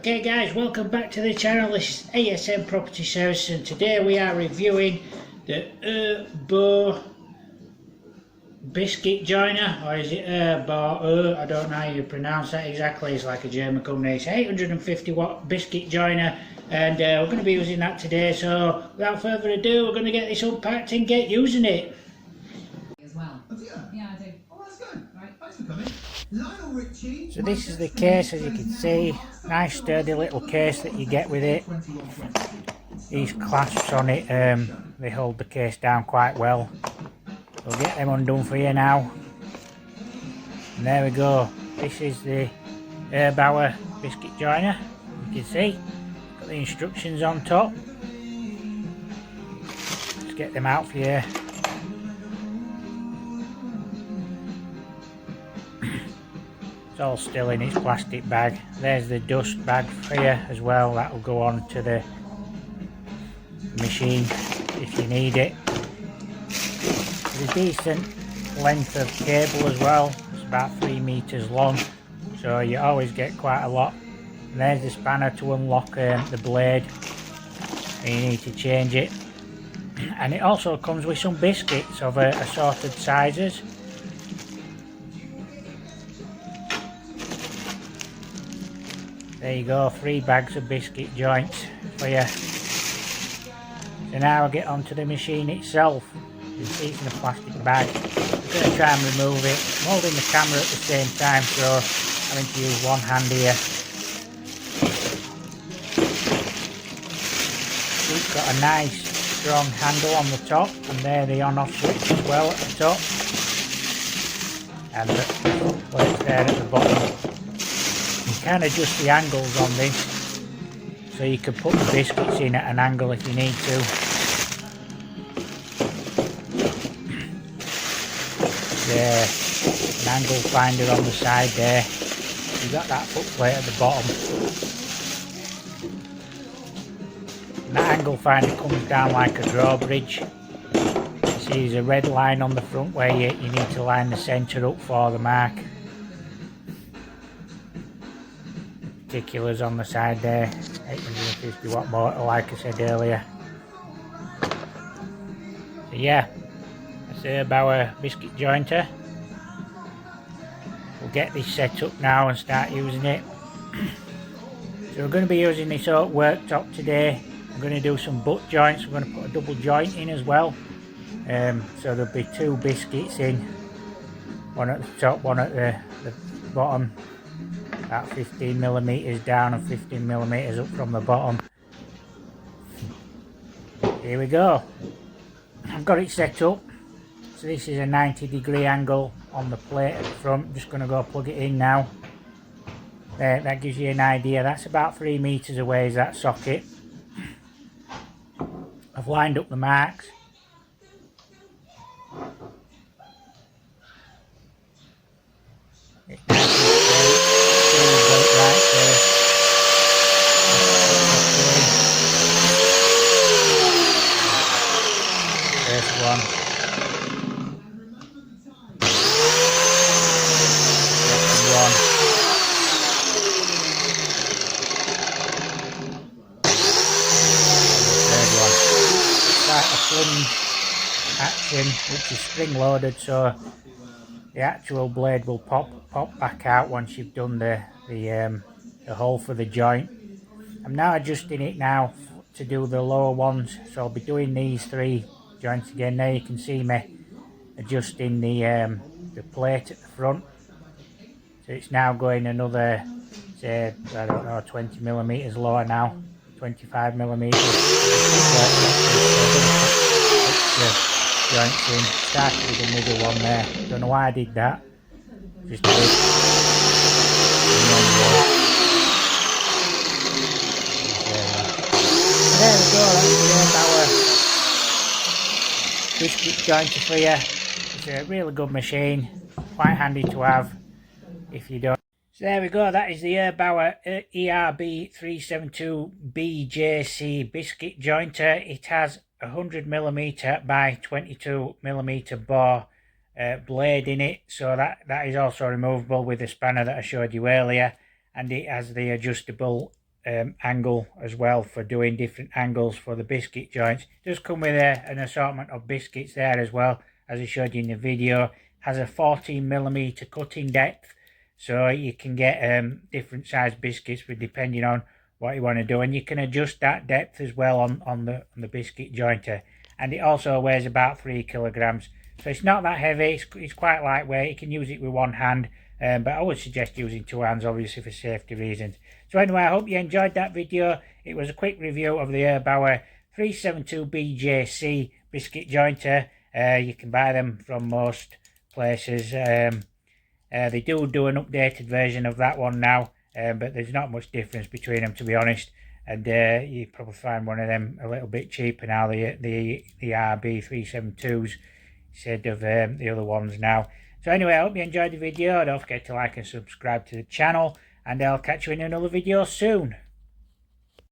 Okay guys, welcome back to the channel. This is ASM Property Services and today we are reviewing the Erbuaer biscuit joiner, or is it Erbuaer? I don't know how you pronounce that exactly. It's like a German company. It's 850 watt biscuit joiner and we're going to be using that today. So without further ado, we're going to get this unpacked and get using it. As well. Oh, do you? Yeah, I do. Oh, that's good. Right, thanks for coming. So this is the case, as you can see. Nice sturdy little case that you get with it. These clasps on it, they hold the case down quite well. We'll get them undone for you now. And there we go. This is the Erbuaer biscuit joiner. You can see, got the instructions on top. Let's get them out for you. It's all still in its plastic bag. There's the dust bag for you as well. That will go on to the machine if you need it. There's a decent length of cable as well. It's about 3 meters long, so you always get quite a lot. And there's the spanner to unlock the blade. And you need to change it. And it also comes with some biscuits of assorted sizes. There you go, 3 bags of biscuit joints for you. So now I'll get onto the machine itself. You see it's in a plastic bag. I'm going to try and remove it. I'm holding the camera at the same time, so I'm having to use one hand here. It's got a nice strong handle on the top, and there the on-off switch as well at the top. And the plate's there at the bottom. You can adjust the angles on this, so you can put the biscuits in at an angle if you need to. There, an angle finder on the side there. You've got that foot plate at the bottom. And that angle finder comes down like a drawbridge. You see there's a red line on the front where you need to line the centre up for the mark. Particulars on the side there, 850 watt motor like I said earlier. So yeah, that's the Erbuaer biscuit jointer. We'll get this set up now and start using it. So we're going to be using this oak worktop today. I'm going to do some butt joints. We're going to put a double joint in as well. So there'll be 2 biscuits in, one at the top, one at the bottom. About 15 millimeters down and 15 millimeters up from the bottom. Here we go. I've got it set up. So this is a 90-degree angle on the plate at the front. I'm just going to go plug it in now. There, that gives you an idea. That's about 3 meters away is that socket. I've lined up the marks. It's nice and straight. Right there. First one. Second one. Third one. It's like a plunge action, which is spring loaded, so the actual blade will pop back out once you've done the hole for the joint. I'm now adjusting it now to do the lower ones, so I'll be doing these 3 joints again. There you can see me adjusting the plate at the front. So it's now going another, say, I don't know, 20 millimeters lower now, 25 millimeters. Joints in. Started with the middle one there. Don't know why I did that. Just did it. There we go. That's the Erbuaer biscuit jointer for you. It's a really good machine. Quite handy to have if you don't. So there we go. That is the Erbuaer ERB372BJC biscuit jointer. It has 100mm by 22mm bore blade in it, so that is also removable with the spanner that I showed you earlier, and it has the adjustable angle as well for doing different angles for the biscuit joints. It does come with an assortment of biscuits there as well, as I showed you in the video. Has a 14mm cutting depth, so you can get different size biscuits depending on what you want to do, and you can adjust that depth as well on the biscuit jointer. And it also weighs about 3 kilograms, so it's not that heavy. It's quite lightweight. You can use it with one hand, but I would suggest using two hands, obviously, for safety reasons. So anyway, I hope you enjoyed that video. It was a quick review of the Erbuaer 372BJC biscuit jointer. You can buy them from most places. They do an updated version of that one now, but there's not much difference between them, to be honest. And you probably find one of them a little bit cheaper now, the ERB372s, instead of the other ones now. So anyway, I hope you enjoyed the video. Don't forget to like and subscribe to the channel, and I'll catch you in another video soon.